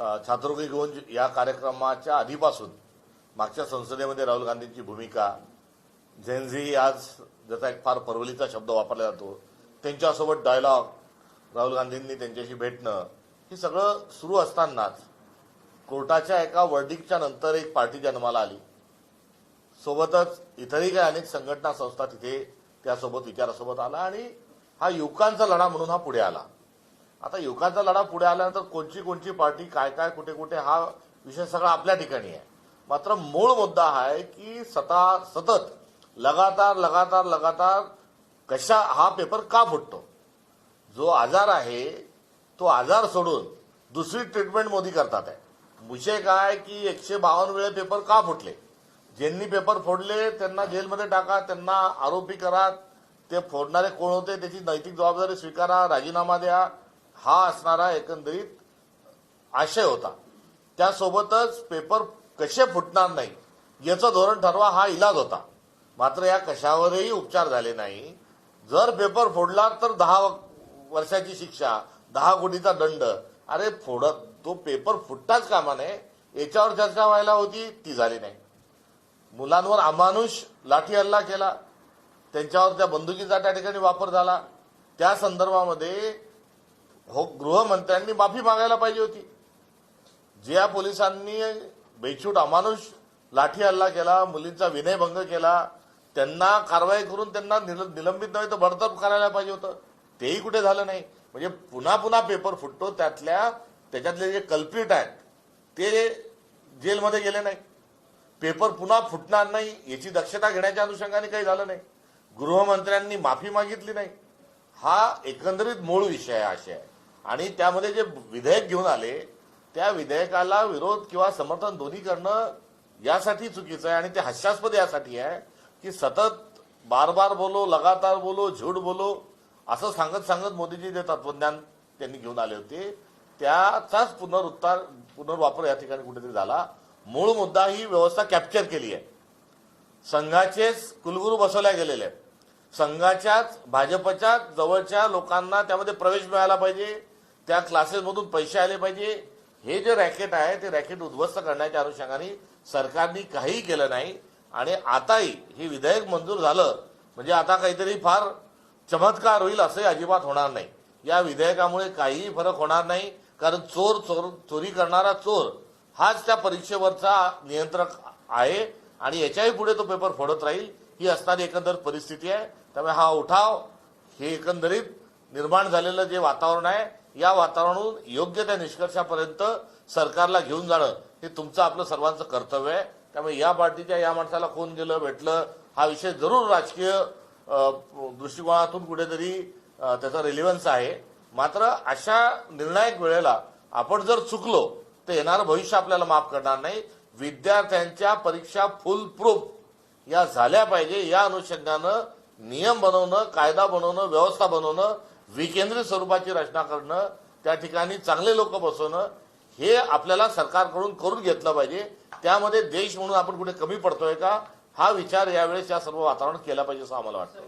छात्रवृत्ती गुंज या कार्यक्रमाच्या आधीपासून मागच्या संसदेमध्ये राहुल गांधींची भूमिका, झेनझी आज ज्याचा एक फार परवलीचा शब्द वापरला जातो, त्यांच्यासोबत डायलॉग, राहुल गांधींनी त्यांच्याशी भेटणं, हे सगळं सुरू असतानाच कोर्टाच्या एका वर्डिक्टच्या नंतर एक पार्टी जन्माला आली. सोबतच इतरही काही अनेक संघटना संस्था तिथे त्यासोबत विचारासोबत आला आणि हा युवकांचा लढा म्हणून हा पुढे आला. आता युवकांचा लढा पुढे आल्यानंतर कोणची कोणची पार्टी काय काय कुठे कुठे हा विषय सगळा आपल्या ठिकाणी आहे. मात्र मूळ मुद्दा हा आहे की सतत लगातार कशा हा पेपर का फुटतो. जो आजार आहे तो आजार सोडून दुसरी ट्रीटमेंट मोदी करतात आहे. विषय काय की 152 वेळे पेपर का फुटले. ज्यांनी पेपर फोडले त्यांना जेलमध्ये टाका, त्यांना आरोपी करा, ते फोडणारे कोण होते त्याची नैतिक जबाबदारी स्वीकारा, राजीनामा द्या, हा असणारा एकंदरीत आशय होता. त्यासोबतच पेपर कसे फुटणार नाही याचं धोरण ठरवा हा इलाज होता. मात्र या कशावरही उपचार झाले नाही. जर पेपर फोडला तर 10 वर्षाची शिक्षा, 10 कोटीचा दंड. अरे तो पेपर फुटताच कामा नये याच्यावर चर्चा व्हायला होती, ती झाली नाही. मुलांवर अमानुष लाठी हल्ला केला, त्यांच्यावर त्या बंदुकीचा त्या ठिकाणी वापर झाला. त्या संदर्भामध्ये गृहमंत्र्यांनी माफी मागायला पाहिजे होती. ज्या पोलिसांनी बेछूट अमानुष लाठी हल्ला केला, मुलींचा विनयभंग केला, त्यांना कारवाई करून त्यांना निलंबित नव्हे तर बडतर्फ करायला पाहिजे होतं. तेही कुठे झालं नाही. म्हणजे पुन्हा पुन्हा पेपर फुटतो. त्याच्यातले जे कल्प्रिट आहेत ते जेलमध्ये गेले नाही. पेपर पुन्हा फुटणार नाही याची दक्षता घेण्याच्या अनुषंगाने काही झालं नाही. गृहमंत्र्यांनी माफी मागितली नाही. हा एकंदरीत मूळ विषय आहे, आशय आहे. आणि त्यामध्ये जे विधेयक घेऊन आले त्या विधेयकाला विरोध किंवा समर्थन दोन्ही करणं यासाठी चुकीचं आहे. आणि ते हास्यास्पद यासाठी आहे की सतत बार बोलो, लगातार बोलो, झूठ बोलो असं सांगत मोदीजी जे तत्वज्ञान त्यांनी घेऊन आले होते त्याचाच पुनर्वापर या ठिकाणी कुठेतरी झाला. मूळ मुद्दा ही व्यवस्था कॅप्चर केली आहे. संघाचेच कुलगुरू बसवल्या गेलेले आहेत. संघाच्याच भाजपच्या जवळच्या लोकांना त्यामध्ये प्रवेश मिळाला पाहिजे, त्या क्लासेसमधून पैसे आले पाहिजे. हे जे रॅकेट आहे ते रॅकेट उद्ध्वस्त करण्याच्या अनुषंगाने सरकारने काहीही केलं नाही. आणि आताही हे विधेयक मंजूर झालं म्हणजे आता काहीतरी फार चमत्कार होईल असंही अजिबात होणार नाही. या विधेयकामुळे काहीही फरक होणार नाही. कारण चोरी करणारा चोर हाच त्या परीक्षेवरचा नियंत्रक आहे आणि याच्याही पुढे तो पेपर फोडत राहील, ही असणारी एकंदर परिस्थिती आहे. त्यामुळे हा उठाव, हे एकंदरीत निर्माण झालेलं जे वातावरण आहे, या वातावरणातून योग्य त्या निष्कर्षापर्यंत सरकारला घेऊन जाणं हे तुमचं आपलं सर्वांचं कर्तव्य आहे. त्यामुळे या पार्टीच्या या माणसाला कोण गेलं भेटलं हा विषय जरूर राजकीय दृष्टिकोनातून कुठेतरी त्याचा रिलेव्हन्स आहे. मात्र अशा निर्णायक वेळेला आपण जर चुकलो तर येणारं भविष्य आपल्याला माफ करणार नाही. विद्यार्थ्यांच्या परीक्षा फुल प्रूफ या झाल्या पाहिजे. या अनुषंगानं नियम बनवणं, कायदा बनवणं, व्यवस्था बनवणं, विकेंद्रित स्वरूपाची रचना करणं, त्या ठिकाणी चांगले लोक बसवणं हे आपल्याला सरकारकडून करून घेतलं पाहिजे. त्यामध्ये देश म्हणून आपण कुठे कमी पडतोय का हा विचार यावेळेस या सर्व वातावरणात केला पाहिजे असं आम्हाला वाटतं.